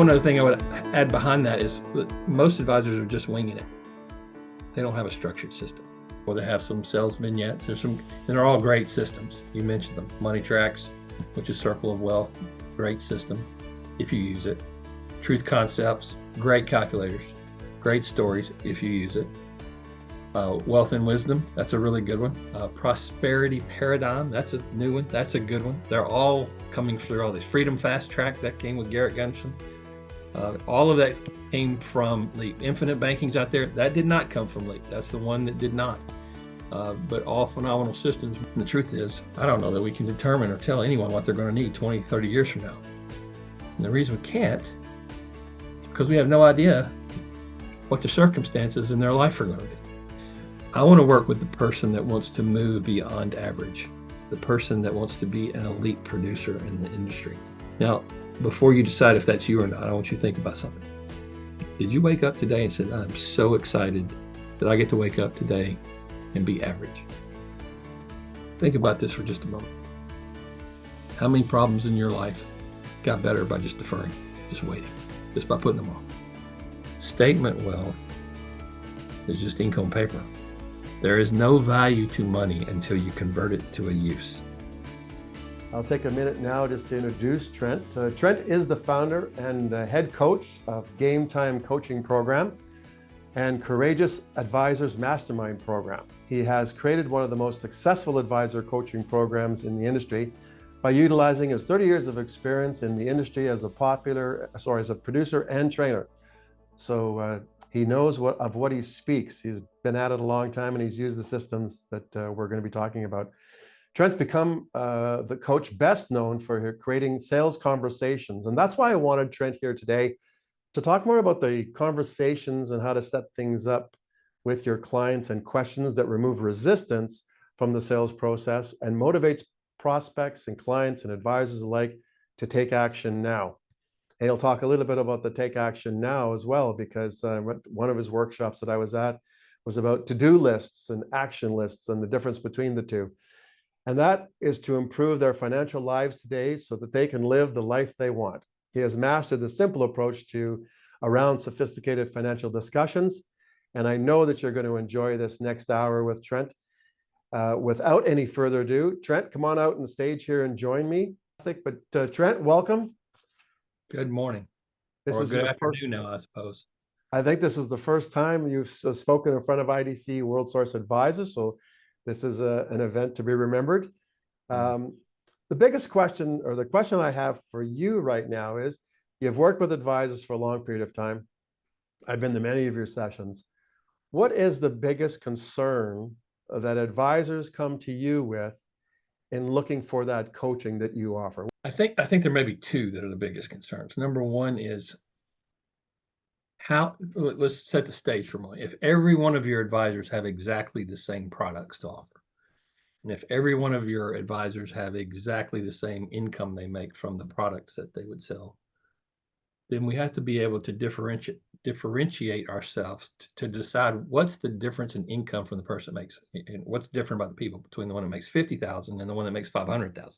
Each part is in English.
One other thing I would add behind that is that most advisors are just winging it. They don't have a structured system. Well, they have some sales vignettes. And they're all great systems. You mentioned them. Money Tracks, which is Circle of Wealth, great system if you use it. Truth Concepts, great calculators, great stories if you use it. Wealth and Wisdom, that's a really good one. Prosperity Paradigm, that's a new one. That's a good one. They're all coming through all these. Freedom Fast Track, that came with Garrett Gunderson. All of that came from Leap. Infinite Banking's out there. That did not come from Leap. That's the one that did not. But all phenomenal systems. And the truth is, I don't know that we can determine or tell anyone what they're going to need 20, 30 years from now. And the reason we can't is because we have no idea what the circumstances in their life are going to be. I want to work with the person that wants to move beyond average, the person that wants to be an elite producer in the industry. Now, before you decide if that's you or not, I want you to think about something. Did you wake up today and say, I'm so excited that I get to wake up today and be average? Think about this for just a moment. How many problems in your life got better by just deferring, just waiting, just by putting them off? Statement wealth is just ink on paper. There is no value to money until you convert it to a use. I'll take a minute now just to introduce Trent. Trent is the founder and head coach of Game Time Coaching Program and Courageous Advisors Mastermind Program. He has created one of the most successful advisor coaching programs in the industry by utilizing his 30 years of experience in the industry as a producer and trainer. So he knows what he speaks. He's been at it a long time and he's used the systems that we're going to be talking about. Trent's become the coach best known for creating sales conversations. And that's why I wanted Trent here today to talk more about the conversations and how to set things up with your clients and questions that remove resistance from the sales process and motivates prospects and clients and advisors alike to take action now. And he'll talk a little bit about the take action now as well, because one of his workshops that I was at was about to-do lists and action lists and the difference between the two. And that is to improve their financial lives today so that they can live the life they want. He has mastered the simple approach around sophisticated financial discussions. And I know that you're going to enjoy this next hour with Trent. Without any further ado, Trent, come on out on the stage here and join me. But Trent, welcome. Good morning. This or is good the afternoon now, I suppose. I think this is the first time you've spoken in front of IDC Worldsource advisors. So this is an event to be remembered. The biggest question, or the question I have for you right now is, you've worked with advisors for a long period of time. I've been to many of your sessions. What is the biggest concern that advisors come to you with in looking for that coaching that you offer? I think there may be two that are the biggest concerns. Number one is let's set the stage for a moment. If every one of your advisors have exactly the same products to offer, and if every one of your advisors have exactly the same income they make from the products that they would sell, then we have to be able to differentiate ourselves to decide what's the difference in income from the person that makes, and what's different about the people between the one that makes $50,000 and the one that makes $500,000.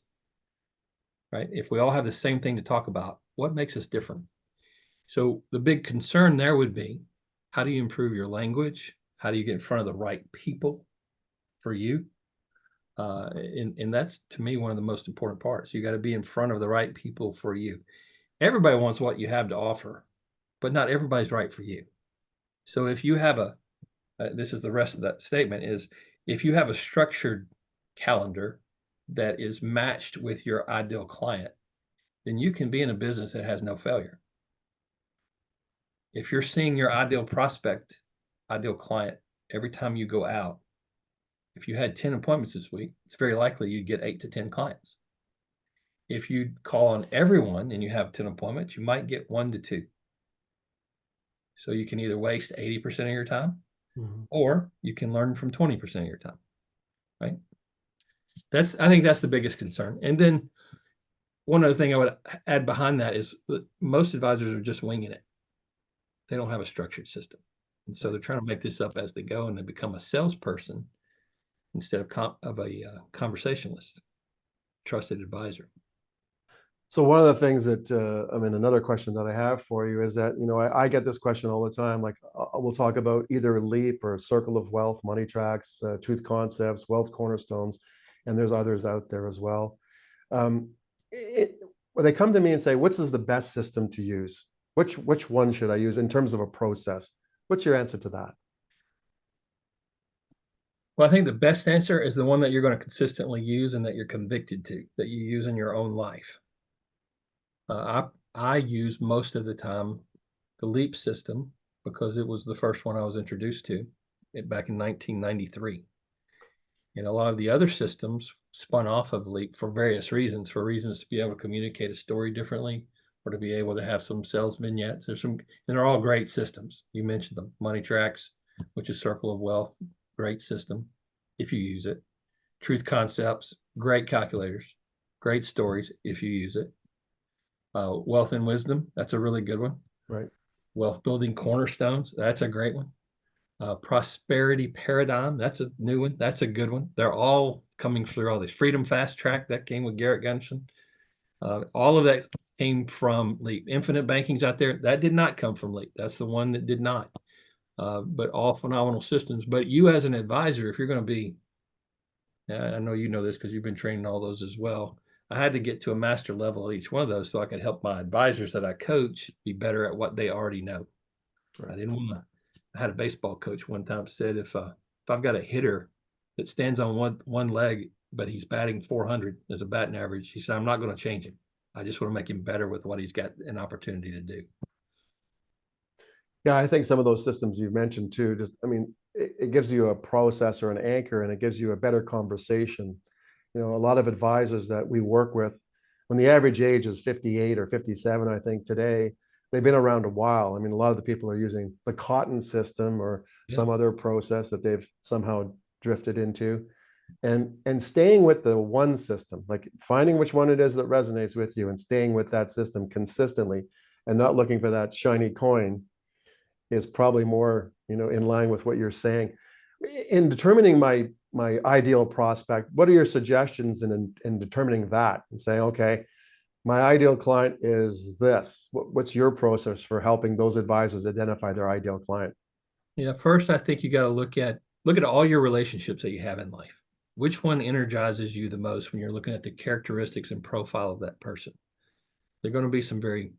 Right? If we all have the same thing to talk about, what makes us different? So the big concern there would be, how do you improve your language? How do you get in front of the right people for you? And that's, to me, one of the most important parts. You got to be in front of the right people for you. Everybody wants what you have to offer, but not everybody's right for you. So if you have this is the rest of that statement, is if you have a structured calendar that is matched with your ideal client, then you can be in a business that has no failure. If you're seeing your ideal prospect, ideal client, every time you go out, if you had 10 appointments this week, it's very likely you'd get 8 to 10 clients. If you call on everyone and you have 10 appointments, you might get 1 to 2. So you can either waste 80% of your time, or you can learn from 20% of your time, right? I think that's the biggest concern. And then one other thing I would add behind that is that most advisors are just winging it. They don't have a structured system. And so they're trying to make this up as they go, and they become a salesperson instead of a conversationalist, trusted advisor. So one of the things that, another question that I have for you is that, I get this question all the time. Like, we'll talk about either Leap or Circle of Wealth, Money Tracks, Truth Concepts, Wealth Cornerstones, and there's others out there as well. Um, when they come to me and say, "Which is the best system to use? Which one should I use in terms of a process?" What's your answer to that? Well, I think the best answer is the one that you're going to consistently use and that you're convicted to, that you use in your own life. I use most of the time the LEAP system because it was the first one I was introduced to back in 1993. And a lot of the other systems spun off of LEAP for various reasons, for reasons to be able to communicate a story differently or to be able to have some sales vignettes. And they're all great systems. You mentioned them. Money Tracks, which is Circle of Wealth, great system if you use it. Truth Concepts, great calculators, great stories if you use it. Wealth and Wisdom, that's a really good one. Right. Wealth Building Cornerstones, that's a great one. Prosperity Paradigm, that's a new one. That's a good one. They're all coming through all these. Freedom Fast Track, that came with Garrett Gunderson. All of that came from LEAP. Infinite Banking's out there. That did not come from LEAP. That's the one that did not. But all phenomenal systems. But you as an advisor, if you're going to be, I know you know this because you've been training all those as well. I had to get to a master level at each one of those so I could help my advisors that I coach be better at what they already know. Right. I didn't want to. I had a baseball coach one time said if I've got a hitter that stands on one leg but he's batting 400 as a batting average, he said I'm not going to change him. I just want to make him better with what he's got an opportunity to do. Yeah, I think some of those systems you've mentioned too, it gives you a process or an anchor and it gives you a better conversation. A lot of advisors that we work with, when the average age is 58 or 57, I think today, they've been around a while. A lot of the people are using the Cotton system or some other process that they've somehow drifted into. And staying with the one system, like finding which one it is that resonates with you and staying with that system consistently and not looking for that shiny coin is probably more, in line with what you're saying. In determining my ideal prospect, what are your suggestions in determining that and saying, okay, my ideal client is this? What's your process for helping those advisors identify their ideal client? Yeah, first I think you got to look at all your relationships that you have in life. Which one energizes you the most when you're looking at the characteristics and profile of that person? There are going to be some very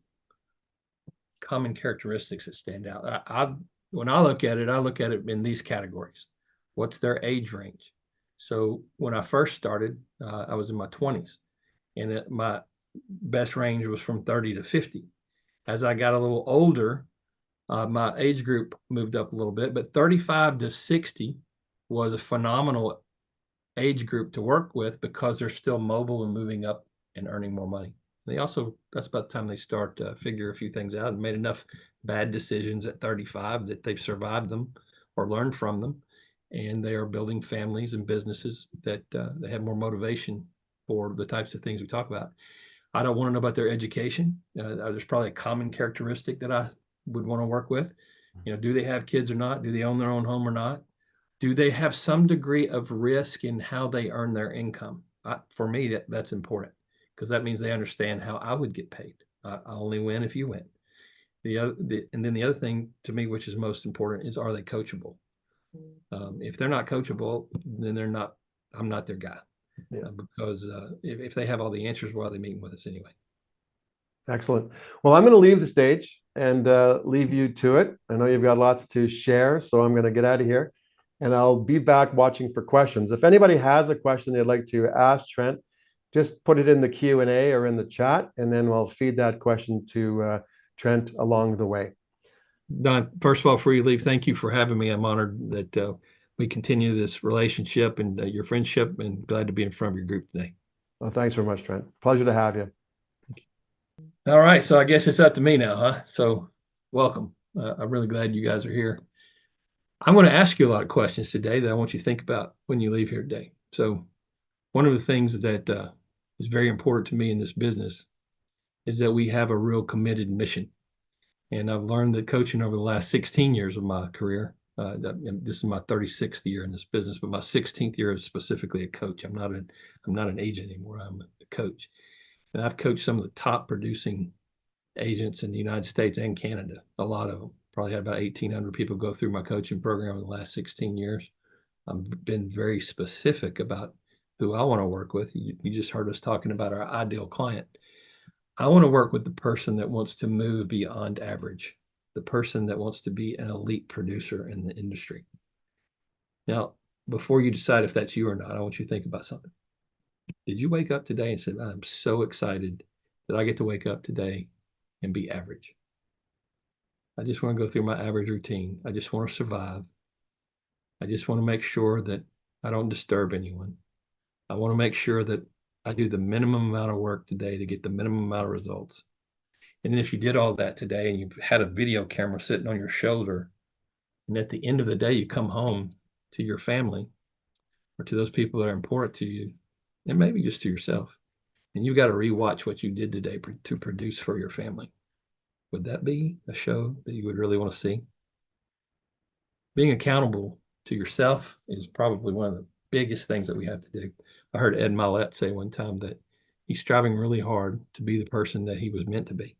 common characteristics that stand out. When I look at it in these categories. What's their age range? So when I first started, I was in my 20s, and my best range was from 30 to 50. As I got a little older, my age group moved up a little bit, but 35 to 60 was a phenomenal age group to work with because they're still mobile and moving up and earning more money. That's about the time they start to figure a few things out and made enough bad decisions at 35 that they've survived them or learned from them. And they are building families and businesses that they have more motivation for the types of things we talk about. I don't want to know about their education. There's probably a common characteristic that I would want to work with. Do they have kids or not? Do they own their own home or not? Do they have some degree of risk in how they earn their income? For me, that's important because that means they understand how I would get paid. I only win if you win. And then the other thing to me, which is most important, is are they coachable? If they're not coachable, then I'm not their guy. Yeah. Because if they have all the answers, why are they meeting with us anyway? Excellent. Well, I'm going to leave the stage and leave you to it. I know you've got lots to share, so I'm going to get out of here. And I'll be back watching for questions. If anybody has a question they'd like to ask Trent, just put it in the Q&A or in the chat, and then we'll feed that question to Trent along the way. Don, first of all, before you leave, thank you for having me. I'm honored that we continue this relationship and your friendship, and glad to be in front of your group today. Well, thanks very much, Trent. Pleasure to have you. All right, so I guess it's up to me now, huh? So welcome. I'm really glad you guys are here. I'm going to ask you a lot of questions today that I want you to think about when you leave here today. So one of the things that is very important to me in this business is that we have a real committed mission. And I've learned that coaching over the last 16 years of my career, this is my 36th year in this business, but my 16th year is specifically a coach. I'm not an agent anymore. I'm a coach. And I've coached some of the top producing agents in the United States and Canada, a lot of them. Probably had about 1,800 people go through my coaching program in the last 16 years. I've been very specific about who I want to work with. You just heard us talking about our ideal client. I want to work with the person that wants to move beyond average, the person that wants to be an elite producer in the industry. Now, before you decide if that's you or not, I want you to think about something. Did you wake up today and say, I'm so excited that I get to wake up today and be average? I just want to go through my average routine. I just want to survive. I just want to make sure that I don't disturb anyone. I want to make sure that I do the minimum amount of work today to get the minimum amount of results. And then if you did all that today and you had a video camera sitting on your shoulder, and at the end of the day, you come home to your family or to those people that are important to you, and maybe just to yourself, and you've got to rewatch what you did today to produce for your family. Would that be a show that you would really want to see? Being accountable to yourself is probably one of the biggest things that we have to do. I heard Ed Mylett say one time that he's striving really hard to be the person that he was meant to be.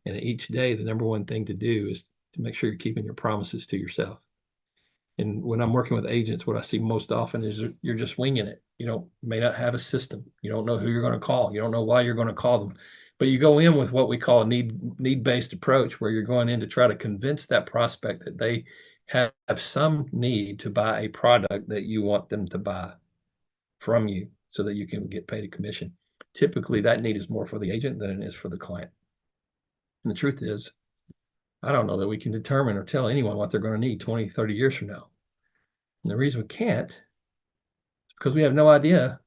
And each day, the number one thing to do is to make sure you're keeping your promises to yourself. And when I'm working with agents, what I see most often is you're just winging it. You may not have a system. You don't know who you're going to call. You don't know why you're going to call them. But you go in with what we call a need-based approach, where you're going in to try to convince that prospect that they have some need to buy a product that you want them to buy from you so that you can get paid a commission. Typically, that need is more for the agent than it is for the client. And the truth is, I don't know that we can determine or tell anyone what they're going to need 20, 30 years from now. And the reason we can't is because we have no idea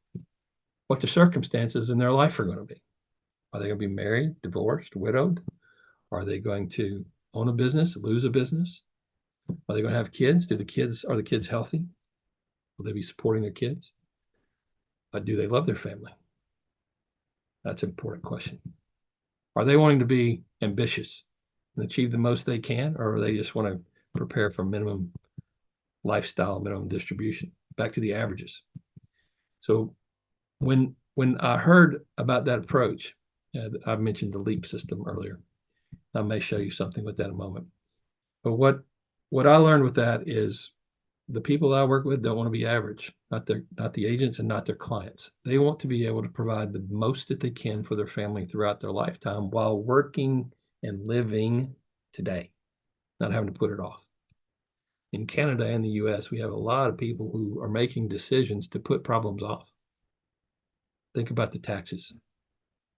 what the circumstances in their life are going to be. Are they going to be married, divorced, widowed? Are they going to own a business, lose a business? Are they going to have kids? Are the kids healthy? Will they be supporting their kids? Do they love their family? That's an important question. Are they wanting to be ambitious and achieve the most they can, or they just want to prepare for minimum lifestyle, minimum distribution? Back to the averages. So when I heard about that approach, I mentioned the LEAP system earlier. I may show you something with that in a moment. But what I learned with that is the people I work with don't want to be average, not the agents and not their clients. They want to be able to provide the most that they can for their family throughout their lifetime while working and living today, not having to put it off. In Canada and the US, we have a lot of people who are making decisions to put problems off. Think about the taxes.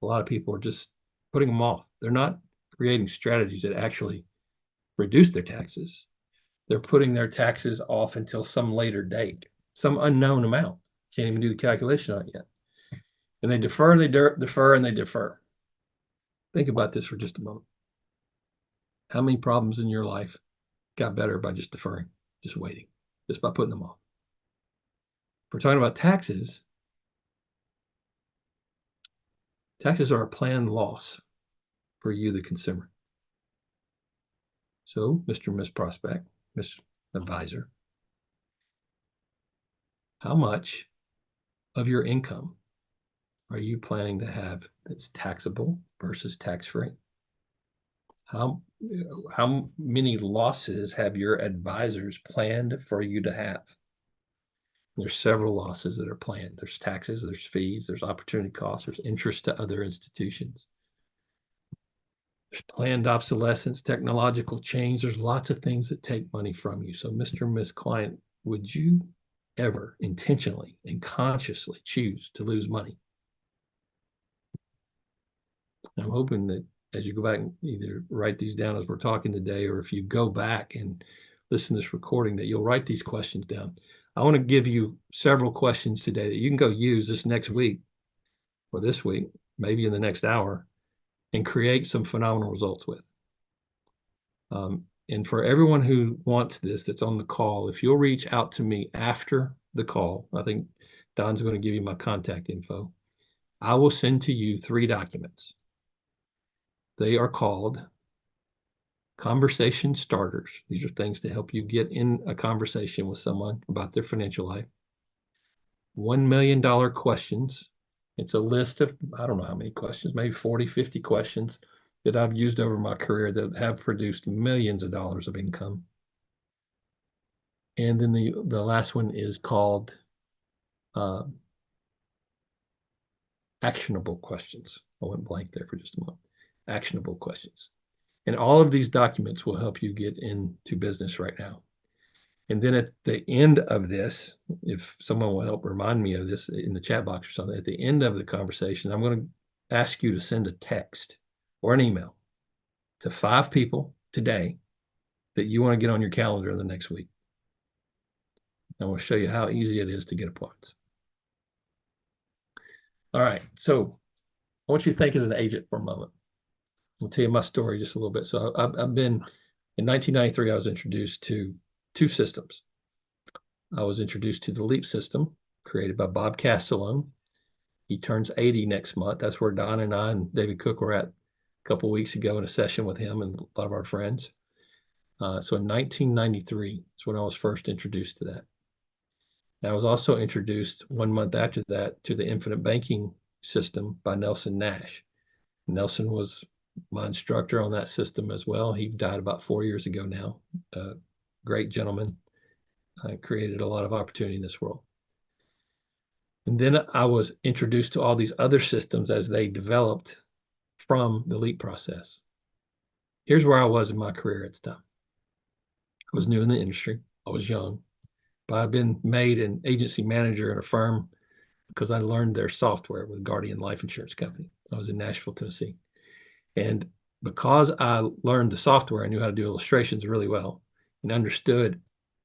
A lot of people are just putting them off. They're not creating strategies that actually reduce their taxes. They're putting their taxes off until some later date, some unknown amount. Can't even do the calculation on it yet. And they defer and they defer and they defer. Think about this for just a moment. How many problems in your life got better by just deferring, just waiting, just by putting them off? If we're talking about taxes, taxes are a planned loss for you, the consumer. So, Mr. and Miss Prospect, Miss Advisor, how much of your income are you planning to have that's taxable versus tax-free? How many losses have your advisors planned for you to have? There's several losses that are planned. There's taxes, there's fees, there's opportunity costs, there's interest to other institutions. There's planned obsolescence, technological change. There's lots of things that take money from you. So, Mr. and Miss Client, would you ever intentionally and consciously choose to lose money? I'm hoping that as you go back and either write these down as we're talking today, or if you go back and listen to this recording, that you'll write these questions down. I want to give you several questions today that you can go use this next week or this week, maybe in the next hour, and create some phenomenal results with. And for everyone who wants this, that's on the call, if you'll reach out to me after the call, I think Don's going to give you my contact info. I will send to you 3 documents. They are called conversation starters. These are things to help you get in a conversation with someone about their financial life. $1 million questions It's a list of, I don't know how many questions, maybe 40, 50 questions that I've used over my career that have produced millions of dollars of income. And then the last one is called actionable questions. I went blank there for just a moment. Actionable questions. And all of these documents will help you get into business right now. And then at the end of this, if someone will help remind me of this in the chat box or something, at the end of the conversation, I'm going to ask you to send a text or an email to 5 people today that you want to get on your calendar in the next week. And we'll show you how easy it is to get appointments. All right. So I want you to think as an agent for a moment. I'll tell you my story just a little bit. So I've been, in 1993, I was introduced to 2 systems. I was introduced to the LEAP system created by Bob Castellone. He turns 80 next month. That's where Don and I and David Cook were at a couple of weeks ago in a session with him and a lot of our friends. So in 1993 is when I was first introduced to that. And I was also introduced 1 month after that to the Infinite Banking system by Nelson Nash. Nelson was my instructor on that system as well. He died about 4 years ago now. Great gentleman. Created a lot of opportunity in this world. And then I was introduced to all these other systems as they developed from the LEAP process. Here's where I was in my career at the time. I was new in the industry. I was young, but I've been made an agency manager at a firm because I learned their software with Guardian Life Insurance Company. I was in Nashville, Tennessee. And because I learned the software, I knew how to do illustrations really well and understood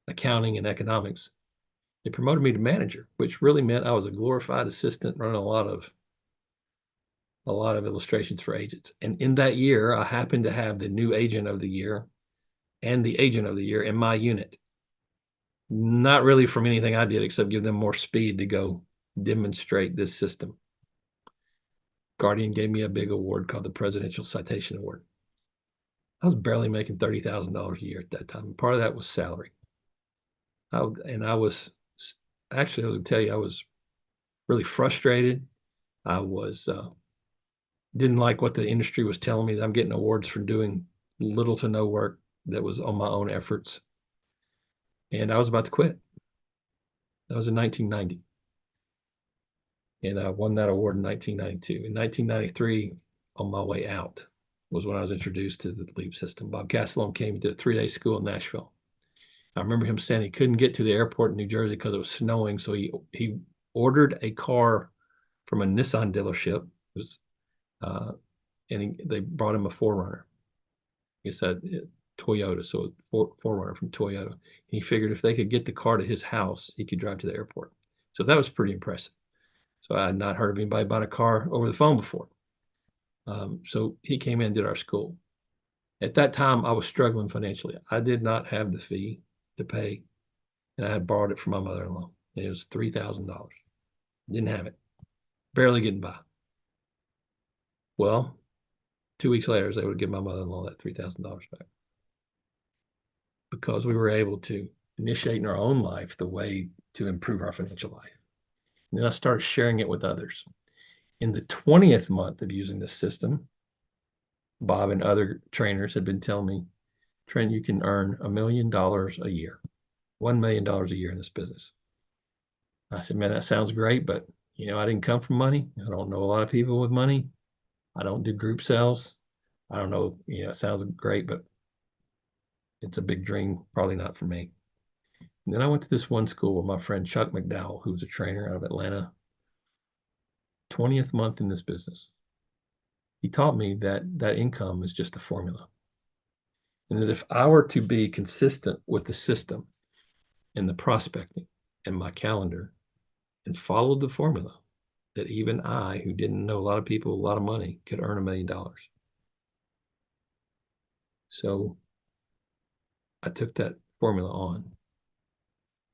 accounting and economics. They promoted me to manager, which really meant I was a glorified assistant running a lot of illustrations for agents. And in that year, I happened to have the new agent of the year and the agent of the year in my unit. Not really from anything I did except give them more speed to go demonstrate this system. Guardian gave me a big award called the Presidential Citation Award. I was barely making $30,000 a year at that time. Part of that was salary. I was actually, I would tell you, I was really frustrated. I was didn't like what the industry was telling me, that I'm getting awards for doing little to no work that was on my own efforts. And I was about to quit. That was in 1990. And I won that award in 1992. In 1993, on my way out, was when I was introduced to the LEAP system. Bob Castellone came and did a 3-day school in Nashville. I remember him saying he couldn't get to the airport in New Jersey because it was snowing. So he ordered a car from a Nissan dealership. It was, they brought him a 4Runner. He said Toyota, so 4Runner from Toyota. He figured if they could get the car to his house, he could drive to the airport. So that was pretty impressive. So I had not heard of anybody bought a car over the phone before. So he came in and did our school. At that time, I was struggling financially. I did not have the fee to pay, and I had borrowed it from my mother-in-law. It was $3,000. Didn't have it. Barely getting by. Well, 2 weeks later, I was able to give my mother-in-law that $3,000 back because we were able to initiate in our own life the way to improve our financial life. And then I started sharing it with others. In the 20th month of using this system, Bob and other trainers had been telling me, Trent, you can earn $1 million a year, $1 million a year in this business. I said, man, that sounds great, but I didn't come from money. I don't know a lot of people with money. I don't do group sales. I don't know, it sounds great, but it's a big dream, probably not for me. And then I went to this one school with my friend Chuck McDowell, who was a trainer out of Atlanta. 20th month in this business. He taught me that income is just a formula. And that if I were to be consistent with the system and the prospecting and my calendar and followed the formula, that even I, who didn't know a lot of people, a lot of money, could earn $1 million. So I took that formula on.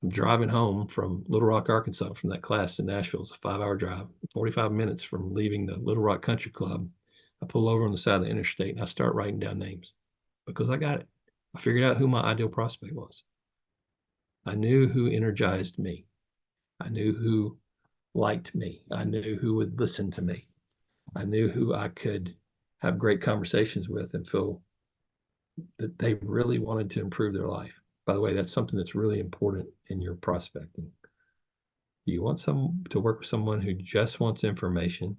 I'm driving home from Little Rock, Arkansas, from that class to Nashville. It's a 5-hour drive, 45 minutes from leaving the Little Rock Country Club. I pull over on the side of the interstate and I start writing down names because I got it. I figured out who my ideal prospect was. I knew who energized me. I knew who liked me. I knew who would listen to me. I knew who I could have great conversations with and feel that they really wanted to improve their life. By the way, that's something that's really important in your prospecting. Do you want to work with someone who just wants information?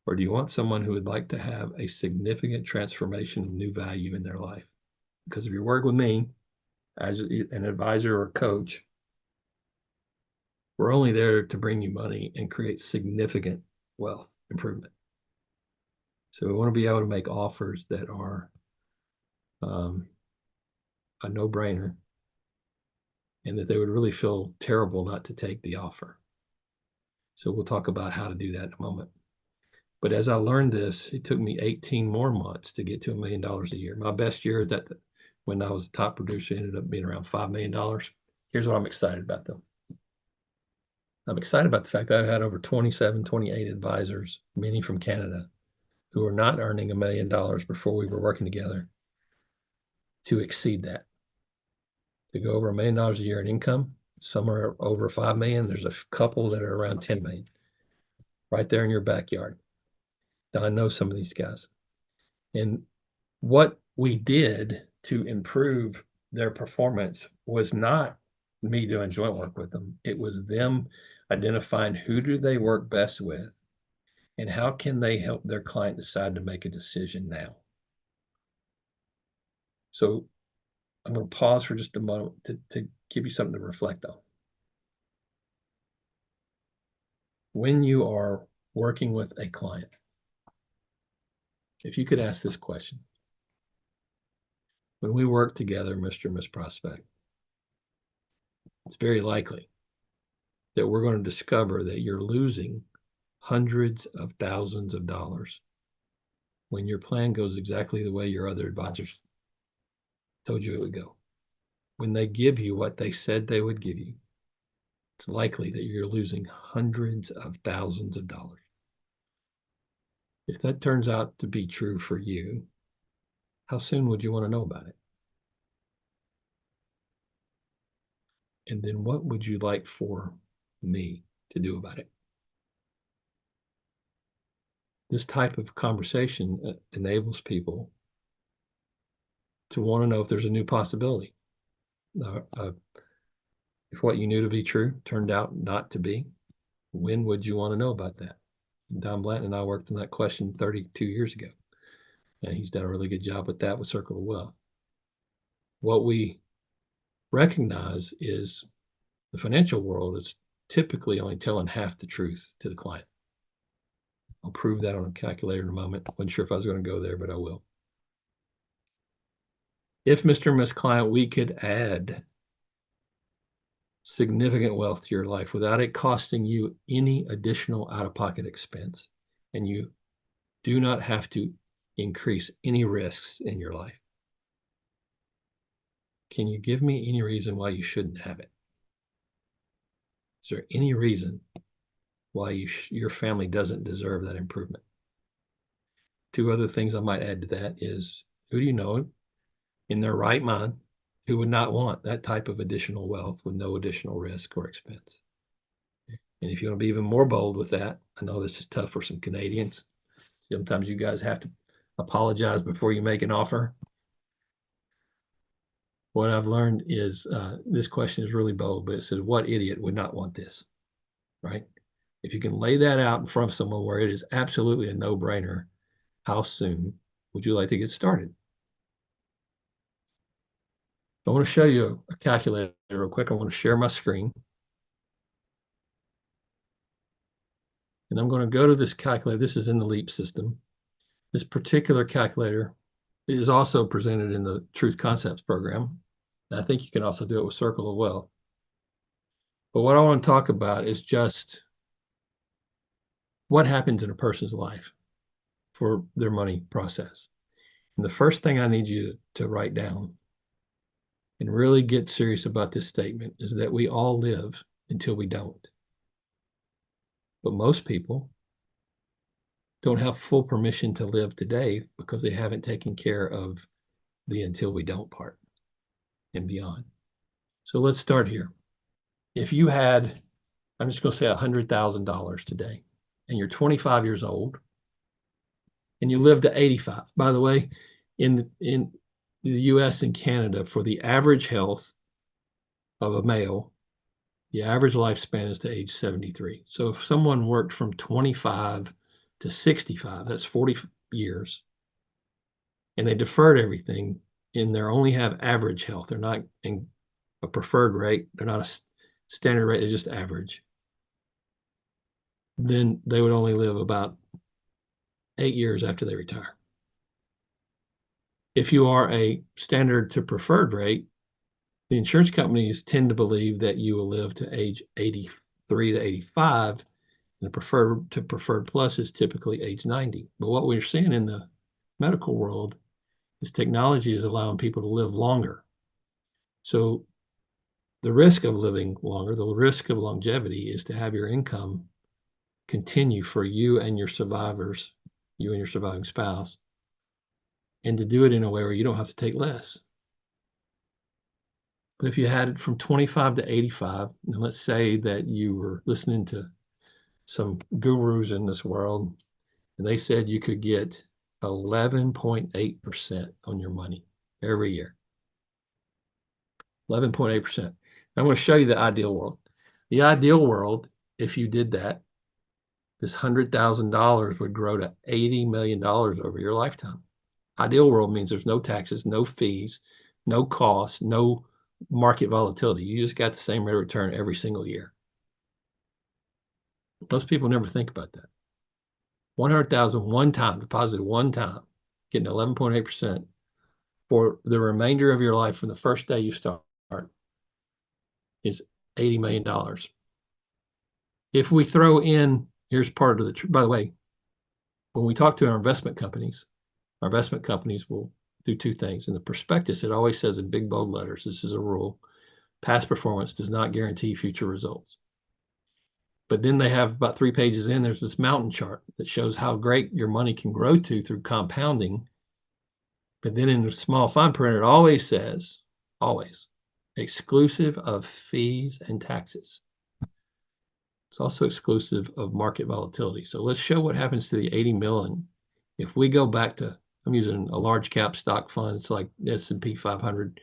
Or do you want someone who would like to have a significant transformation of new value in their life? Because if you work with me as an advisor or coach, we're only there to bring you money and create significant wealth improvement. So we want to be able to make offers that are a no-brainer and that they would really feel terrible not to take the offer. So we'll talk about how to do that in a moment. But as I learned this, it took me 18 more months to get to $1 million a year. My best year when I was a top producer ended up being around $5 million. Here's what I'm excited about though. I'm excited about the fact that I've had over 27, 28 advisors, many from Canada, who are not earning $1 million before we were working together, to exceed that. To go over $1 million a year in income, some are over 5 million. There's a couple that are around 10 million right there in your backyard. I know some of these guys. And what we did to improve their performance was not me doing joint work with them. It was them identifying who do they work best with and how can they help their client decide to make a decision now. So I'm going to pause for just a moment to give you something to reflect on. When you are working with a client, if you could ask this question: when we work together, Mr. and Miss Prospect, it's very likely that we're going to discover that you're losing hundreds of thousands of dollars when your plan goes exactly the way your other advisors told you it would go. When they give you what they said they would give you, it's likely that you're losing hundreds of thousands of dollars. If that turns out to be true for you, how soon would you want to know about it? And then what would you like for me to do about it? This type of conversation enables people to want to know if there's a new possibility. If what you knew to be true turned out not to be, when would you want to know about that? Don Blanton and I worked on that question 32 years ago, and he's done a really good job with that with Circle of Wealth. What we recognize is the financial world is typically only telling half the truth to the client. I'll prove that on a calculator in a moment. Wasn't sure if I was going to go there, but I will. If Mr. and Miss Client, we could add significant wealth to your life without it costing you any additional out-of-pocket expense, and you do not have to increase any risks in your life, can you give me any reason why you shouldn't have it? Is there any reason why your family doesn't deserve that improvement? Two other things I might add to that is, who do you know in their right mind who would not want that type of additional wealth with no additional risk or expense? And if you want to be even more bold with that, I know this is tough for some Canadians. Sometimes you guys have to apologize before you make an offer. What I've learned is this question is really bold, but it says, what idiot would not want this, right? If you can lay that out in front of someone where it is absolutely a no-brainer, how soon would you like to get started? I want to show you a calculator real quick. I want to share my screen. And I'm going to go to this calculator. This is in the LEAP system. This particular calculator is also presented in the Truth Concepts program. And I think you can also do it with Circle of Wealth. But what I want to talk about is just what happens in a person's life for their money process. And the first thing I need you to write down and really get serious about this statement is that we all live until we don't. But most people don't have full permission to live today because they haven't taken care of the until we don't part and beyond. So let's start here. If you had I'm just going to say $100,000 today, and you're 25 years old, and you live to 85. By the way, in the US and Canada, for the average health of a male, the average lifespan is to age 73. So if someone worked from 25 to 65, that's 40 years, and they deferred everything, and they only have average health. They're not in a preferred rate. They're not a standard rate. They're just average. Then they would only live about 8 years after they retire. If you are a standard to preferred rate, the insurance companies tend to believe that you will live to age 83 to 85, and the preferred to preferred plus is typically age 90. But what we're seeing in the medical world is technology is allowing people to live longer. So the risk of living longer, the risk of longevity, is to have your income continue for you and your survivors, you and your surviving spouse, and to do it in a way where you don't have to take less. But if you had it from 25 to 85, and let's say that you were listening to some gurus in this world, and they said you could get 11.8% on your money every year. 11.8%. I'm going to show you the ideal world. The ideal world, if you did that, this $100,000 would grow to $80 million over your lifetime. Ideal world means there's no taxes, no fees, no costs, no market volatility. You just got the same rate of return every single year. Most people never think about that. 100,000 one time, deposited one time, getting 11.8% for the remainder of your life from the first day you start is $80 million. If we throw in, here's part of the, by the way, when we talk to our investment companies will do two things. In the prospectus, it always says in big bold letters, this is a rule, past performance does not guarantee future results. But then they have about 3 pages in, there's this mountain chart that shows how great your money can grow to through compounding. But then in the small fine print, it always says, always, exclusive of fees and taxes. It's also exclusive of market volatility. So let's show what happens to the 80 million. If we go back to, I'm using a large cap stock fund, it's like S&P 500.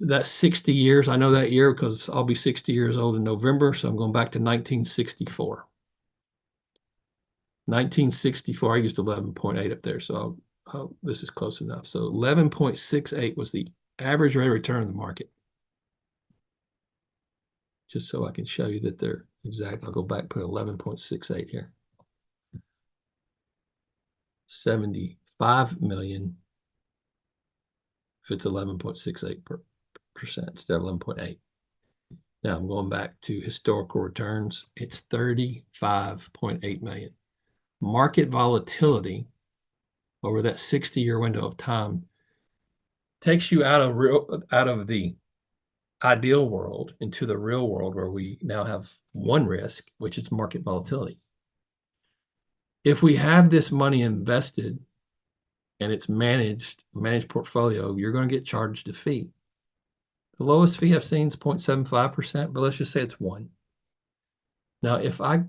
That's 60 years. I know that year because I'll be 60 years old in November. So I'm going back to 1964. 1964, I used 11.8 up there. So this is close enough. So 11.68 was the average rate of return of the market. Just so I can show you that they're exact. I'll go back, put 11.68 here. 75 million if it's 11.68% instead of 11.8. Now I'm going back to historical returns. It's 35.8 million. Market volatility over that 60-year window of time takes you out of the ideal world into the real world where we now have one risk, which is market volatility. If we have this money invested and it's managed portfolio, you're going to get charged a fee. The lowest fee I've seen is 0.75%, but let's just say it's 1. Now, if I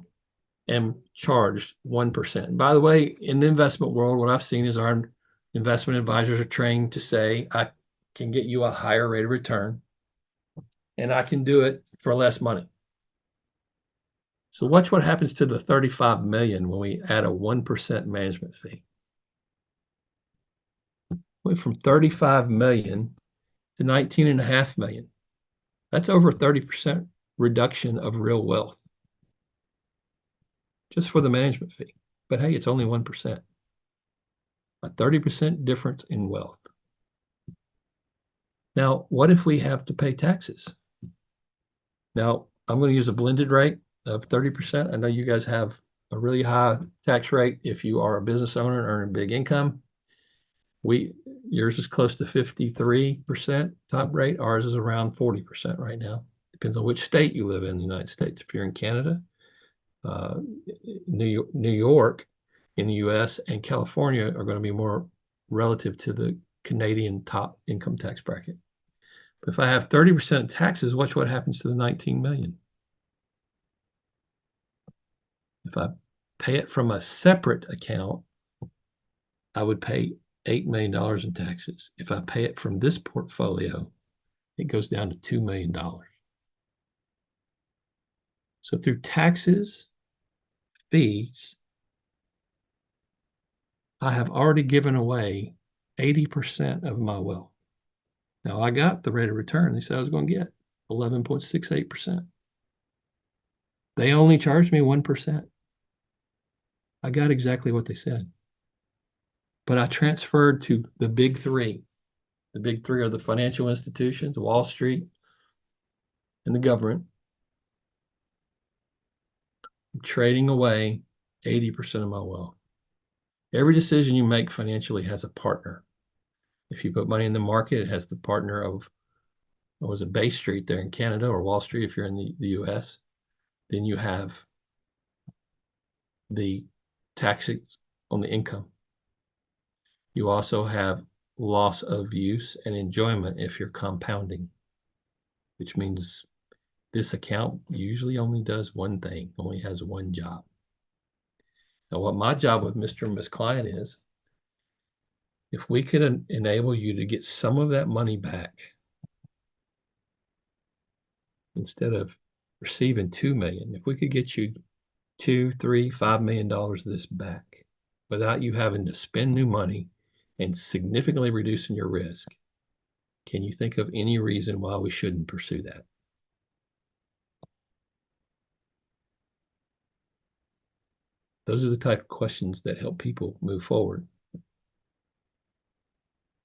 am charged 1%, by the way, in the investment world, what I've seen is our investment advisors are trained to say, I can get you a higher rate of return, and I can do it for less money. So watch what happens to the 35 million when we add a 1% management fee. Went from 35 million to 19.5 million. That's over 30% reduction of real wealth just for the management fee. But hey, it's only 1%. A 30% difference in wealth. Now, what if we have to pay taxes? Now, I'm going to use a blended rate of 30%. I know you guys have a really high tax rate if you are a business owner and earn a big income. Yours is close to 53% top rate. Ours is around 40% right now. Depends on which state you live in the United States. If you're in Canada, New York in the US and California are going to be more relative to the Canadian top income tax bracket. But if I have 30% taxes, watch what happens to the 19 million. If I pay it from a separate account, I would pay $8 million in taxes. If I pay it from this portfolio, it goes down to $2 million. So through taxes, fees, I have already given away 80% of my wealth. Now I got the rate of return they said I was going to get, 11.68%. They only charged me 1%. I got exactly what they said. But I transferred to the big three. The big three are the financial institutions, Wall Street, and the government. I'm trading away 80% of my wealth. Every decision you make financially has a partner. If you put money in the market, it has the partner of, what was it, Bay Street there in Canada, or Wall Street if you're in the US. Then you have the taxes on the income. You also have loss of use and enjoyment if you're compounding, which means this account usually only does one thing, only has one job. Now, what my job with Mr. and Miss Client is, if we could enable you to get some of that money back, instead of receiving $2 million, if we could get you $2, $3, $5 million of this back without you having to spend new money and significantly reducing your risk, can you think of any reason why we shouldn't pursue that? Those are the type of questions that help people move forward.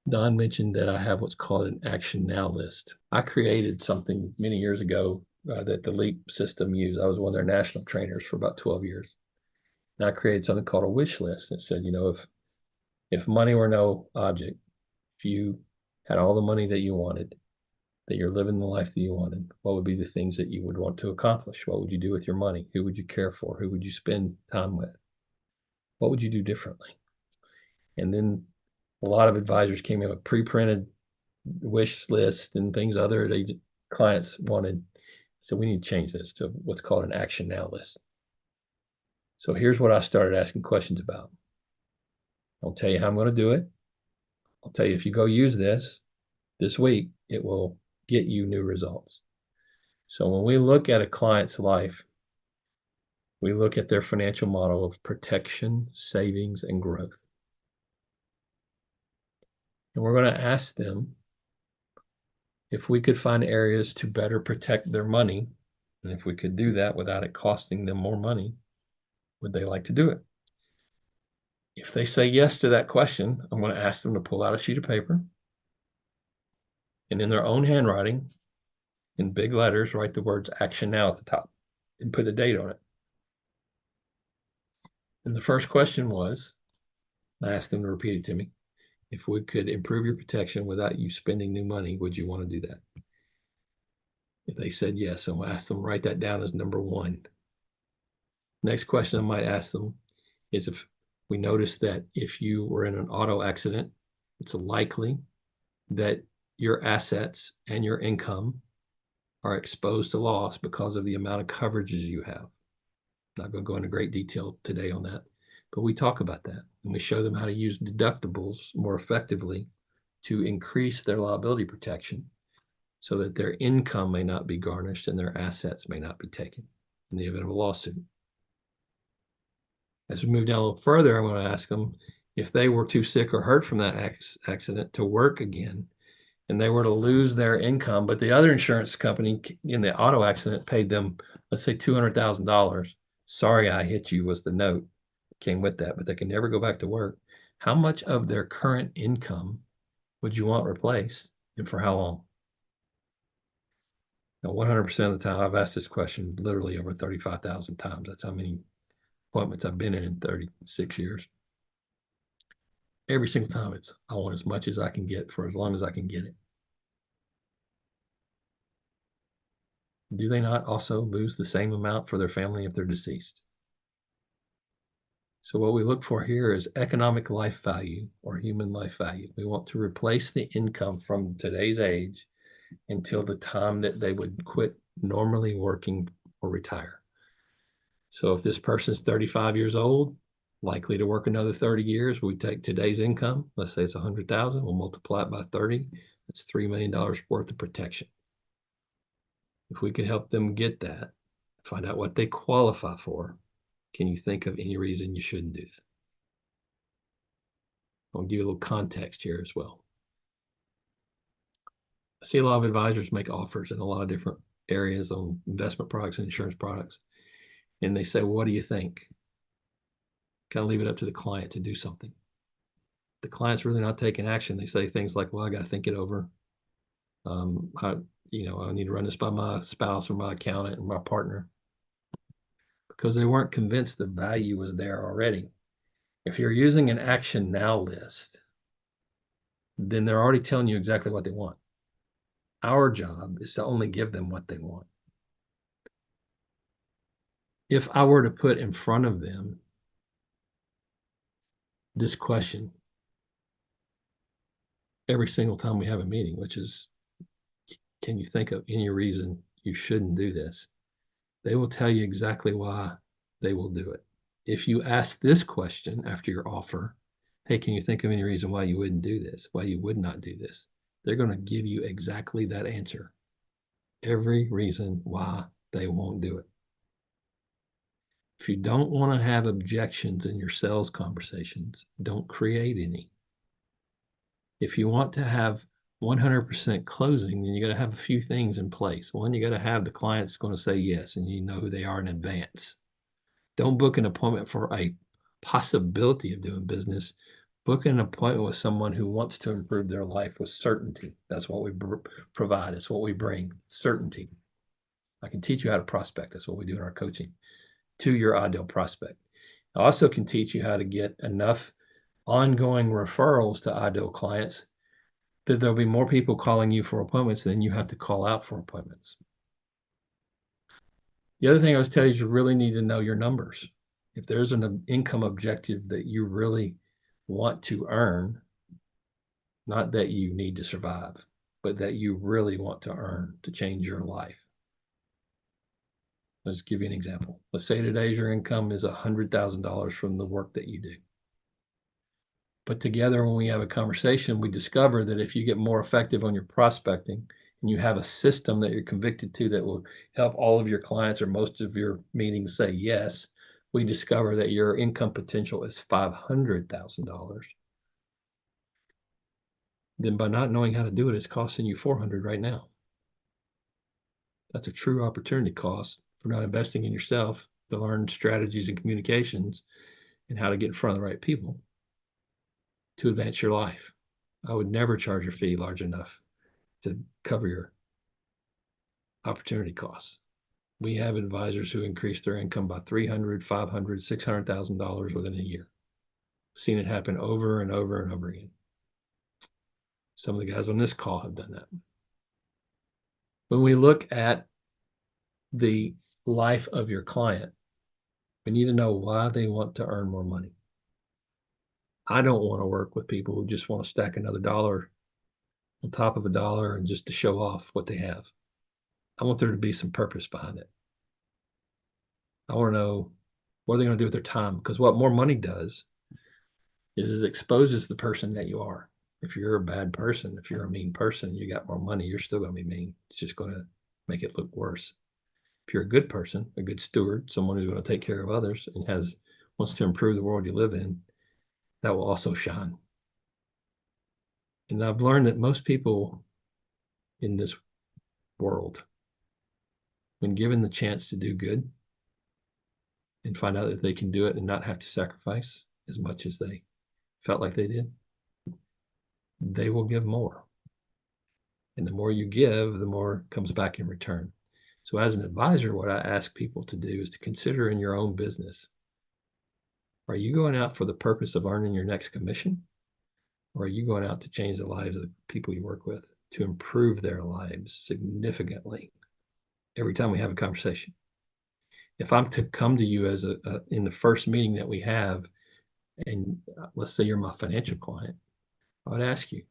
Don mentioned that I have what's called an action now list. I created something many years ago that the LEAP system used. I was one of their national trainers for about 12 years. And I created something called a wish list that said, if money were no object, if you had all the money that you wanted, that you're living the life that you wanted, what would be the things that you would want to accomplish? What would you do with your money? Who would you care for? Who would you spend time with? What would you do differently? And then a lot of advisors came in with pre-printed wish lists and things other clients wanted. So we need to change this to what's called an action now list. So here's what I started asking questions about. I'll tell you how I'm going to do it. I'll tell you if you go use this week, it will get you new results. So when we look at a client's life, we look at their financial model of protection, savings, and growth. And we're going to ask them if we could find areas to better protect their money, and if we could do that without it costing them more money, would they like to do it? If they say yes to that question, I'm going to ask them to pull out a sheet of paper and in their own handwriting, in big letters, write the words action now at the top and put a date on it. And the first question was, I asked them to repeat it to me. If we could improve your protection without you spending new money, would you want to do that? If they said yes, I'm going to ask them to write that down as number one. Next question I might ask them is, if we notice that if you were in an auto accident, it's likely that your assets and your income are exposed to loss because of the amount of coverages you have. I'm not going to go into great detail today on that, but we talk about that and we show them how to use deductibles more effectively to increase their liability protection so that their income may not be garnished and their assets may not be taken in the event of a lawsuit. As we move down a little further, I'm going to ask them if they were too sick or hurt from that accident to work again, and they were to lose their income, but the other insurance company in the auto accident paid them, let's say $200,000. Sorry, I hit you was the note that came with that, but they can never go back to work. How much of their current income would you want replaced, and for how long? Now, 100% of the time, I've asked this question literally over 35,000 times. That's how many appointments I've been in 36 years. Every single time it's, I want as much as I can get for as long as I can get it. Do they not also lose the same amount for their family if they're deceased? So what we look for here is economic life value or human life value. We want to replace the income from today's age until the time that they would quit normally working or retire. So if this person's 35 years old, likely to work another 30 years, we take today's income, let's say it's 100,000, we'll multiply it by 30. That's $3 million worth of protection. If we can help them get that, find out what they qualify for, can you think of any reason you shouldn't do that? I'll give you a little context here as well. I see a lot of advisors make offers in a lot of different areas on investment products and insurance products. And they say, well, what do you think? Kind of leave it up to the client to do something. The client's really not taking action. They say things like, well, I got to think it over. I need to run this by my spouse or my accountant or my partner, because they weren't convinced the value was there already. If you're using an action now list, then they're already telling you exactly what they want. Our job is to only give them what they want. If I were to put in front of them this question every single time we have a meeting, which is, can you think of any reason you shouldn't do this? They will tell you exactly why they will do it. If you ask this question after your offer, hey, can you think of any reason why you wouldn't do this, why you would not do this? They're going to give you exactly that answer. Every reason why they won't do it. If you don't want to have objections in your sales conversations, don't create any. If you want to have 100% closing, then you got to have a few things in place. One, you got to have the client's going to say yes, and you know who they are in advance. Don't book an appointment for a possibility of doing business. Book an appointment with someone who wants to improve their life with certainty. That's what we provide. It's what we bring, certainty. I can teach you how to prospect. That's what we do in our coaching, to your ideal prospect. I also can teach you how to get enough ongoing referrals to ideal clients that there'll be more people calling you for appointments than you have to call out for appointments. The other thing I was telling you is you really need to know your numbers. If there's an income objective that you really want to earn, not that you need to survive, but that you really want to earn to change your life. Let's give you an example. Let's say today's your income is $100,000 from the work that you do. But together, when we have a conversation, we discover that if you get more effective on your prospecting and you have a system that you're convicted to that will help all of your clients or most of your meetings say yes, we discover that your income potential is $500,000. Then by not knowing how to do it, it's costing you $400,000 right now. That's a true opportunity cost for not investing in yourself to learn strategies and communications and how to get in front of the right people to advance your life. I would never charge your fee large enough to cover your opportunity costs. We have advisors who increase their income by $300,000, $500,000, $600,000 within a year. I've seen it happen over and over and over again. Some of the guys on this call have done that. When we look at the life of your client, we need to know why they want to earn more money. I don't want to work with people who just want to stack another dollar on top of a dollar and just to show off what they have. I want there to be some purpose behind it. I want to know what are they going to do with their time, because what more money does is exposes the person that you are. If you're a bad person, if you're a mean person, you got more money, you're still going to be mean. It's just going to make it look worse. If you're a good person, a good steward, someone who's going to take care of others and wants to improve the world you live in, that will also shine. And I've learned that most people in this world, when given the chance to do good and find out that they can do it and not have to sacrifice as much as they felt like they did, they will give more. And the more you give, the more comes back in return. So as an advisor, what I ask people to do is to consider in your own business, are you going out for the purpose of earning your next commission? Or are you going out to change the lives of the people you work with, to improve their lives significantly every time we have a conversation? If I'm to come to you as in the first meeting that we have, and let's say you're my financial client, I would ask you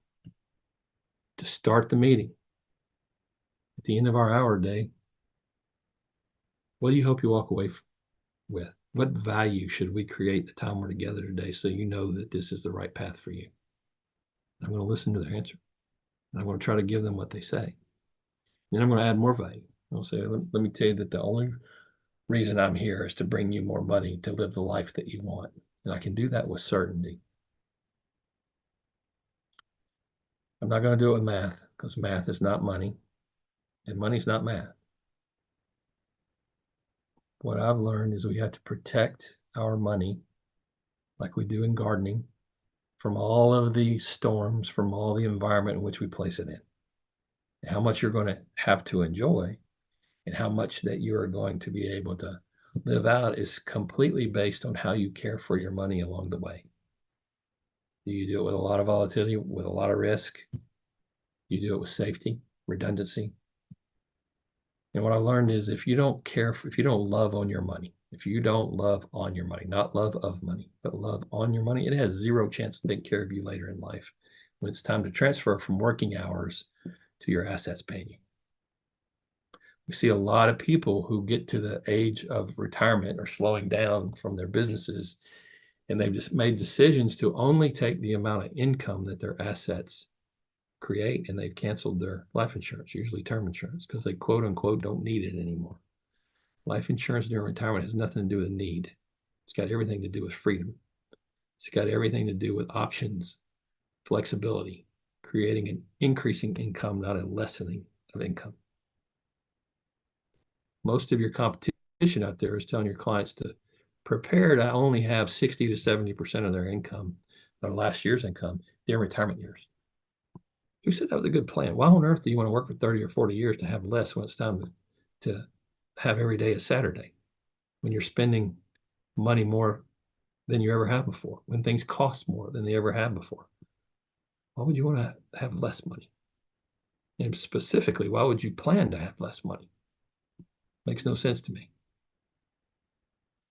to start the meeting at the end of our hour day. What do you hope you walk away with? What value should we create the time we're together today so you know that this is the right path for you? I'm going to listen to their answer. I'm going to try to give them what they say. Then I'm going to add more value. I'll say, let me tell you that the only reason I'm here is to bring you more money to live the life that you want. And I can do that with certainty. I'm not going to do it with math because math is not money and money's not math. What I've learned is we have to protect our money like we do in gardening from all of the storms, from all the environment in which we place it in. And how much you're going to have to enjoy and how much that you are going to be able to live out is completely based on how you care for your money along the way. Do you do it with a lot of volatility, with a lot of risk? You do it with safety, redundancy. And what I learned is if you don't love on your money, if you don't love on your money, not love of money, but love on your money, it has zero chance to take care of you later in life when it's time to transfer from working hours to your assets paying you. We see a lot of people who get to the age of retirement or slowing down from their businesses, and they've just made decisions to only take the amount of income that their assets create, and they've canceled their life insurance, usually term insurance, because they quote unquote don't need it anymore. Life insurance during retirement has nothing to do with need. It's got everything to do with freedom. It's got everything to do with options, flexibility, creating an increasing income, not a lessening of income. Most of your competition out there is telling your clients to prepare to only have 60 to 70% of their income, their last year's income, during retirement years. Who said that was a good plan? Why on earth do you want to work for 30 or 40 years to have less when it's time to have every day a Saturday, when you're spending money more than you ever have before, when things cost more than they ever have before? Why would you want to have less money? And specifically, why would you plan to have less money? Makes no sense to me.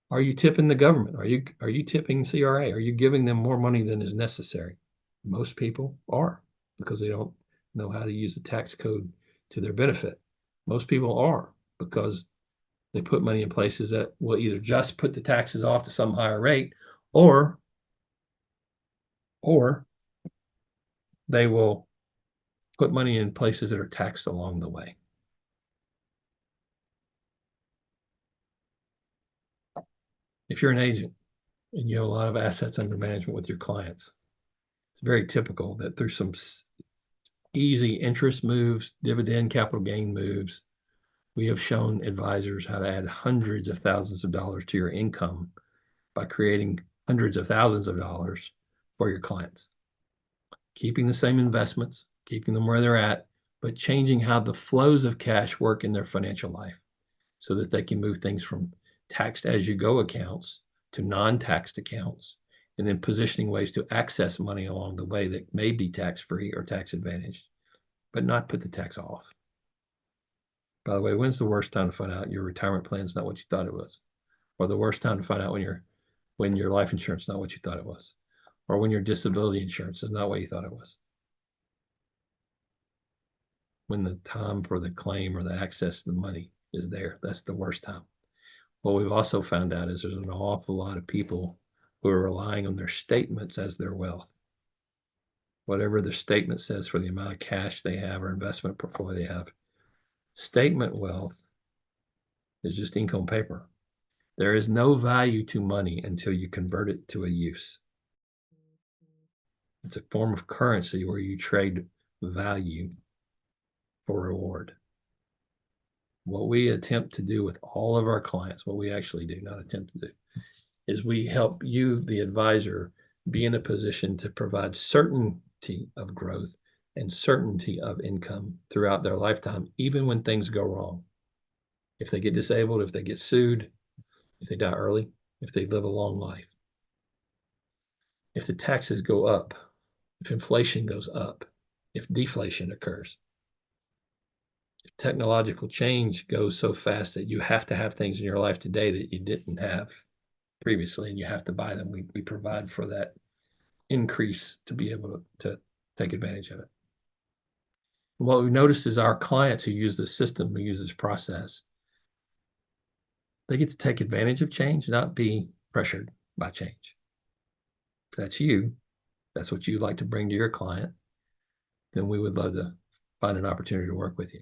Are you tipping the government? Are you tipping CRA? Are you giving them more money than is necessary? Most people are, because they don't know how to use the tax code to their benefit. Most people are because they put money in places that will either just put the taxes off to some higher rate, or they will put money in places that are taxed along the way. If you're an agent and you have a lot of assets under management with your clients, it's very typical that through some easy interest moves, dividend capital gain moves, we have shown advisors how to add hundreds of thousands of dollars to your income by creating hundreds of thousands of dollars for your clients. Keeping the same investments, keeping them where they're at, but changing how the flows of cash work in their financial life so that they can move things from taxed as you go accounts to non-taxed accounts, and then positioning ways to access money along the way that may be tax-free or tax advantaged, but not put the tax off. By the way, when's the worst time to find out your retirement plan is not what you thought it was? Or the worst time to find out when your life insurance is not what you thought it was? Or when your disability insurance is not what you thought it was? When the time for the claim or the access to the money is there, that's the worst time. What we've also found out is there's an awful lot of people who are relying on their statements as their wealth. Whatever the statement says for the amount of cash they have or investment portfolio they have, statement wealth is just ink on paper. There is no value to money until you convert it to a use. It's a form of currency where you trade value for reward. What we attempt to do with all of our clients, what we actually do, not attempt to do, is we help you, the advisor, be in a position to provide certainty of growth and certainty of income throughout their lifetime, even when things go wrong. If they get disabled, if they get sued, if they die early, if they live a long life, if the taxes go up, if inflation goes up, if deflation occurs, if technological change goes so fast that you have to have things in your life today that you didn't have previously and you have to buy them, we provide for that increase to be able to take advantage of it. And what we've noticed is our clients who use this system, who use this process, They get to take advantage of change, not be pressured by change. If that's you, that's what you'd like to bring to your client, then we would love to find an opportunity to work with you.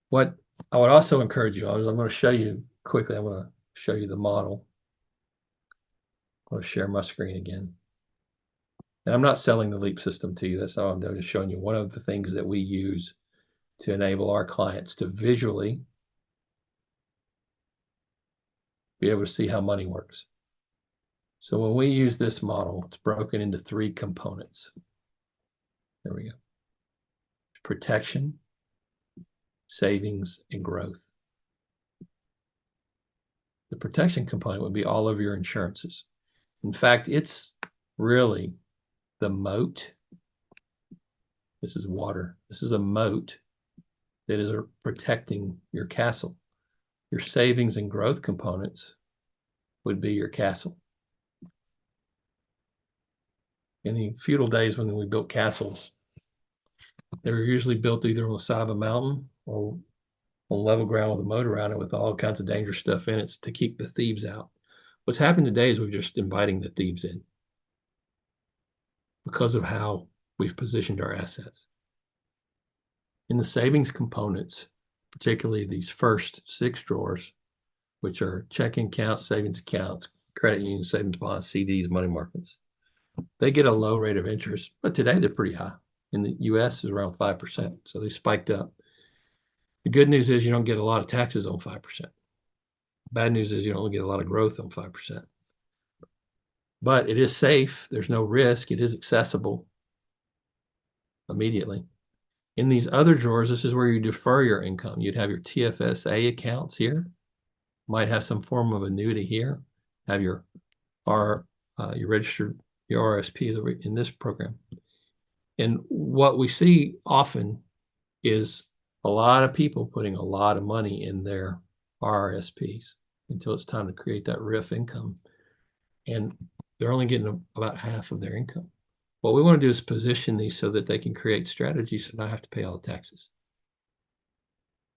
What I would also encourage you on is I'm going to show you quickly, I'm going to show you the model. I'm going to share my screen again. And I'm not selling the LEAP system to you. That's all I'm doing, is showing you one of the things that we use to enable our clients to visually be able to see how money works. So when we use this model, it's broken into 3 components. There we go. Protection, savings, and growth. The protection component would be all of your insurances. In fact, it's really the moat. This is water. This is a moat that is protecting your castle. Your savings and growth components would be your castle. In the feudal days when we built castles, they were usually built either on the side of a mountain or on level ground with a moat around it with all kinds of dangerous stuff in it to keep the thieves out. What's happened today is we're just inviting the thieves in because of how we've positioned our assets. In the savings components, particularly these first 6 drawers, which are checking accounts, savings accounts, credit unions, savings bonds, CDs, money markets, they get a low rate of interest, but today they're pretty high. In the US is around 5%, so they spiked up. The good news is you don't get a lot of taxes on 5%. Bad news is you don't get a lot of growth on 5%. But it is safe. There's no risk. It is accessible immediately. In these other drawers, this is where you defer your income. You'd have your TFSA accounts here. Might have some form of annuity here. Have your registered your RSP in this program. And what we see often is a lot of people putting a lot of money in their RRSPs until it's time to create that RIF income. And they're only getting about half of their income. What we want to do is position these so that they can create strategies so not have to pay all the taxes.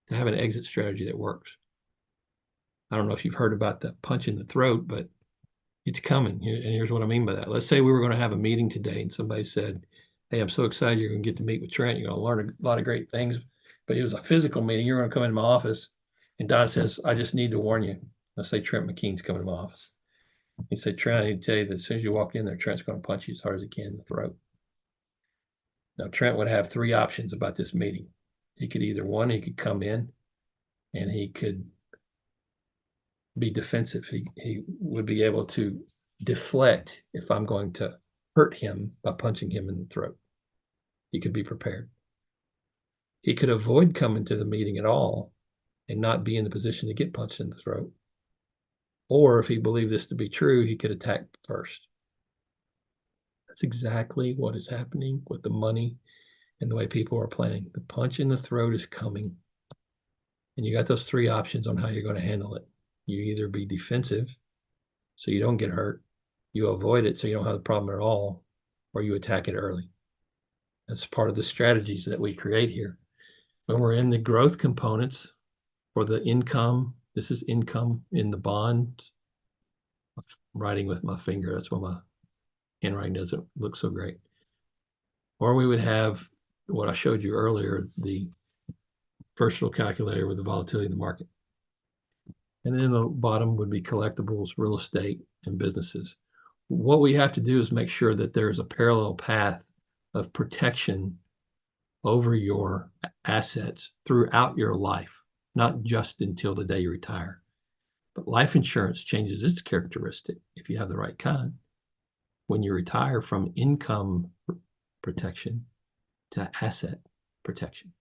To have an exit strategy that works. I don't know if you've heard about that punch in the throat, but it's coming. And here's what I mean by that. Let's say we were going to have a meeting today and somebody said, hey, I'm so excited you're going to get to meet with Trent. You're going to learn a lot of great things. But it was a physical meeting. You're going to come into my office. And Don says, I just need to warn you. Let's say Trent McKean's coming to my office. He said, Trent, I need to tell you that as soon as you walk in there, Trent's going to punch you as hard as he can in the throat. Now, Trent would have 3 options about this meeting. He could either, one, he could come in and he could be defensive. He would be able to deflect if I'm going to hurt him by punching him in the throat. He could be prepared. He could avoid coming to the meeting at all and not be in the position to get punched in the throat. Or if he believed this to be true, he could attack first. That's exactly what is happening with the money and the way people are planning. The punch in the throat is coming. And you got those 3 options on how you're going to handle it. You either be defensive so you don't get hurt, you avoid it so you don't have the problem at all, or you attack it early. That's part of the strategies that we create here. When we're in the growth components for the income, this is income in the bond. I'm writing with my finger. That's why my handwriting doesn't look so great. Or we would have what I showed you earlier, the versatile calculator with the volatility of the market. And then the bottom would be collectibles, real estate, and businesses. What we have to do is make sure that there's a parallel path of protection over your assets throughout your life, not just until the day you retire. But life insurance changes its characteristic if you have the right kind. When you retire from income protection to asset protection.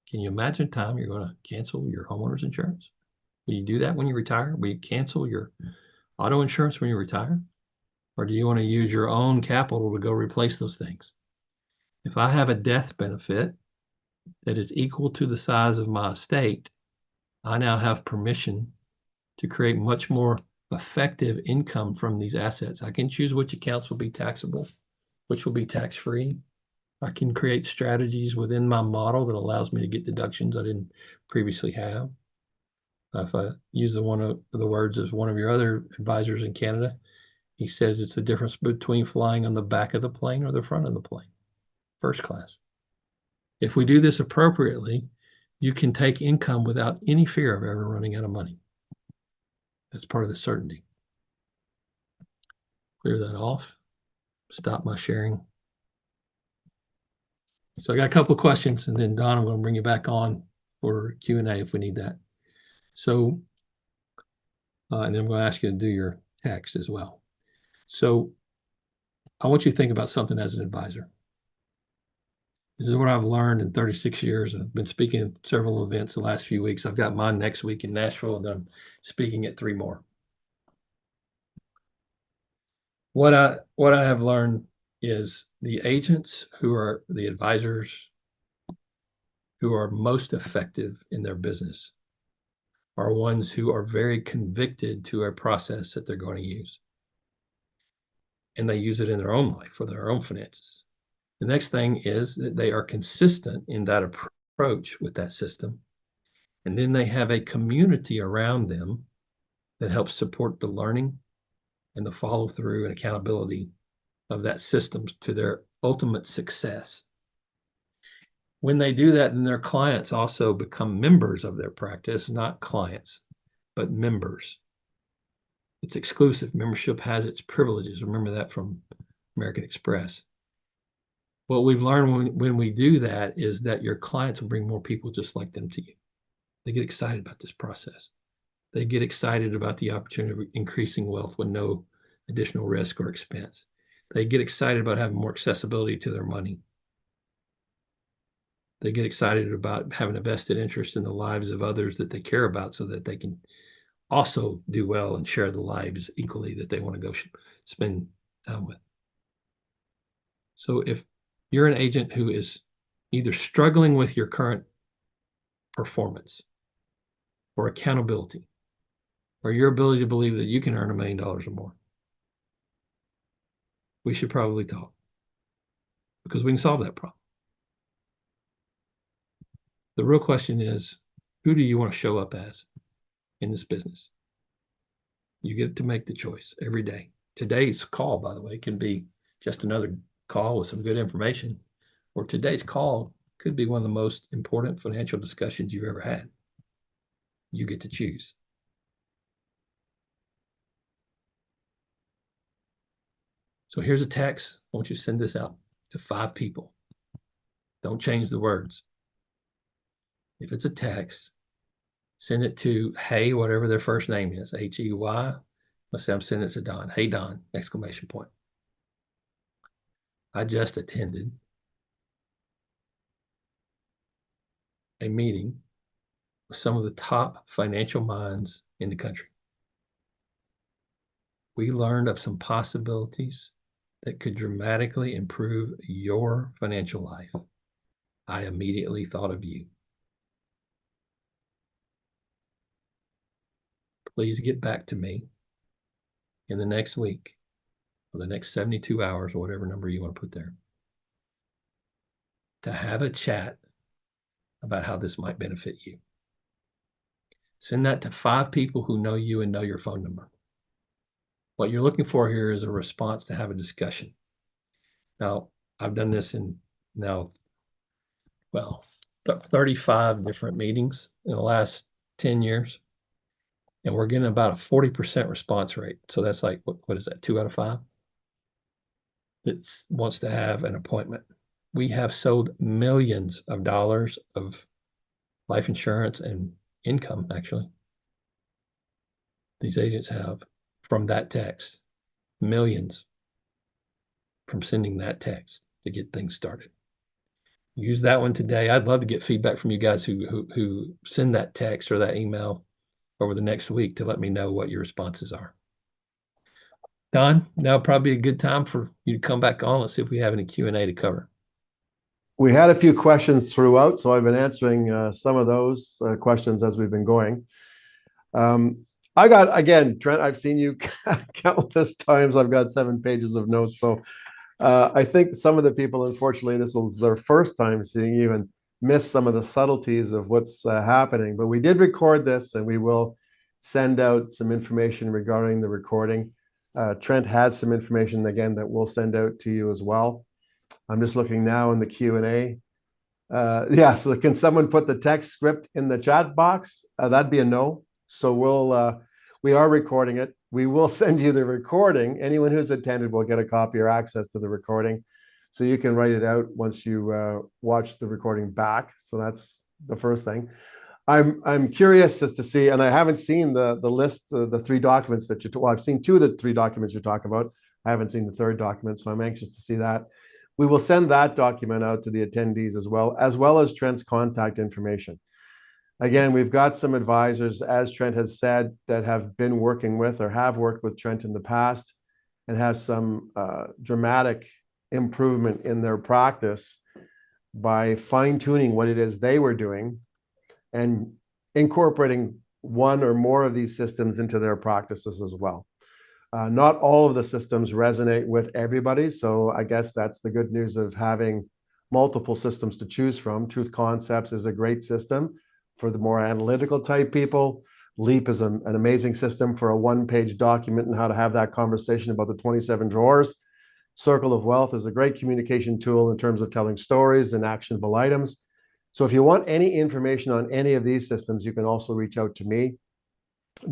Can you imagine a time you're going to cancel your homeowner's insurance? Will you do that when you retire? Will you cancel your auto insurance when you retire? Or do you want to use your own capital to go replace those things? If I have a death benefit that is equal to the size of my estate, I now have permission to create much more effective income from these assets. I can choose which accounts will be taxable, which will be tax-free. I can create strategies within my model that allows me to get deductions I didn't previously have. If I use one of the words of one of your other advisors in Canada, he says it's the difference between flying on the back of the plane or the front of the plane, first class. If we do this appropriately, you can take income without any fear of ever running out of money. That's part of the certainty. Clear that off. Stop my sharing. So I got a couple of questions, and then Don, I'm going to bring you back on for Q&A if we need that. So, and then I'm going to ask you to do your text as well. So I want you to think about something as an advisor. This is what I've learned in 36 years. I've been speaking at several events the last few weeks. I've got mine next week in Nashville, and then I'm speaking at 3 more. What I have learned is the agents who are the advisors who are most effective in their business are ones who are very convicted to a process that they're going to use. And they use it in their own life for their own finances. The next thing is that they are consistent in that approach with that system. And then they have a community around them that helps support the learning and the follow through and accountability of that system to their ultimate success. When they do that, then their clients also become members of their practice, not clients, but members. It's exclusive. Membership has its privileges. Remember that from American Express. What we've learned when we do that is that your clients will bring more people just like them to you. They get excited about this process. They get excited about the opportunity of increasing wealth with no additional risk or expense. They get excited about having more accessibility to their money. They get excited about having a vested interest in the lives of others that they care about so that they can also do well and share the lives equally that they want to go spend time with. So if you're an agent who is either struggling with your current performance or accountability or your ability to believe that you can earn $1 million or more, we should probably talk because we can solve that problem. The real question is, who do you want to show up as in this business? You get to make the choice every day. Today's call, by the way, can be just another call with some good information, or today's call could be one of the most important financial discussions you've ever had. You get to choose. So here's a text. I want you to send this out to 5 people. Don't change the words. If it's a text, send it to Hey, whatever their first name is, H-E-Y. Let's say I'm sending it to Don. Hey, Don, exclamation point. I just attended a meeting with some of the top financial minds in the country. We learned of some possibilities that could dramatically improve your financial life. I immediately thought of you. Please get back to me in the next week or the next 72 hours or whatever number you want to put there to have a chat about how this might benefit you. Send that to 5 people who know you and know your phone number. What you're looking for here is a response to have a discussion. Now, I've done this in 35 different meetings in the last 10 years. And we're getting about a 40% response rate. So that's like, what is that, 2 out of 5 that wants to have an appointment. We have sold millions of dollars of life insurance and income, actually. These agents have from that text, millions from sending that text to get things started. Use that one today. I'd love to get feedback from you guys who send that text or that email over the next week to let me know what your responses are. Don, now probably a good time for you to come back on. Let's see if we have any Q&A to cover. We had a few questions throughout, so I've been answering some of those questions as we've been going. I got, again, Trent, I've seen you countless times. I've got 7 pages of notes. So I think some of the people, unfortunately, this is their first time seeing you. And miss some of the subtleties of what's happening. But we did record this, and we will send out some information regarding the recording. Trent has some information, again, that we'll send out to you as well. I'm just looking now in the Q&A. Yeah, so can someone put the text script in the chat box? That'd be a no. So we are recording it. We will send you the recording. Anyone who's attended will get a copy or access to the recording. So you can write it out once you watch the recording back. So that's the first thing. I'm curious as to see, and I haven't seen the list, the three documents that well, I've seen two of the three documents you're talking about. I haven't seen the third document, so I'm anxious to see that. We will send that document out to the attendees as well as Trent's contact information. Again, we've got some advisors, as Trent has said, that have been working with or have worked with Trent in the past and have some dramatic improvement in their practice by fine-tuning what it is they were doing and incorporating one or more of these systems into their practices as well. Not all of the systems resonate with everybody, so I guess that's the good news of having multiple systems to choose from. Truth Concepts is a great system for the more analytical type people. Leap is an amazing system for a one-page document and how to have that conversation about the 27 drawers. Circle of Wealth is a great communication tool in terms of telling stories and actionable items. So if you want any information on any of these systems, you can also reach out to me,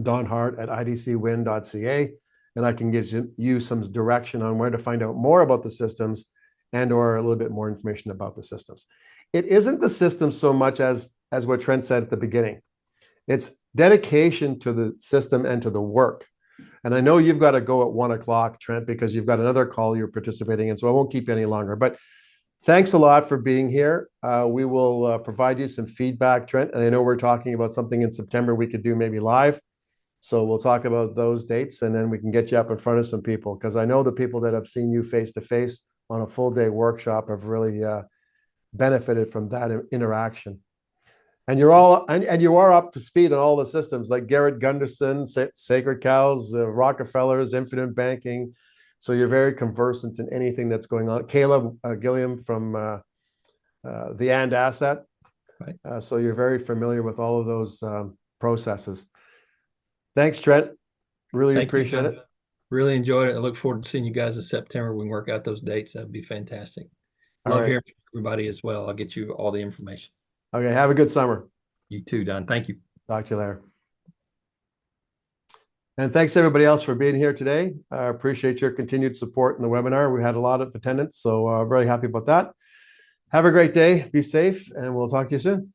Don Hart at idcwin.ca, and I can give you some direction on where to find out more about the systems and or a little bit more information about the systems. It isn't the system so much as what Trent said at the beginning. It's dedication to the system and to the work. And I know you've got to go at 1 o'clock, Trent, because you've got another call you're participating in, so I won't keep you any longer. But thanks a lot for being here. We will provide you some feedback, Trent. And I know we're talking about something in September we could do maybe live. So we'll talk about those dates, and then we can get you up in front of some people, because I know the people that have seen you face to face on a full day workshop have really benefited from that interaction. And you are up to speed on all the systems like Garrett Gunderson, Sacred Cows, Rockefellers, Infinite Banking. So you're very conversant in anything that's going on. Caleb Gilliam from the And Asset. Right. So you're very familiar with all of those processes. Thanks, Trent. Really appreciate it. Really enjoyed it. I look forward to seeing you guys in September. We can work out those dates. That'd be fantastic. Love hearing from everybody as well. I'll get you all the information. Okay. Have a good summer. You too, Don. Thank you. Talk to you later. And thanks everybody else for being here today. I appreciate your continued support in the webinar. We had a lot of attendance, so very happy about that. Have a great day. Be safe, and we'll talk to you soon.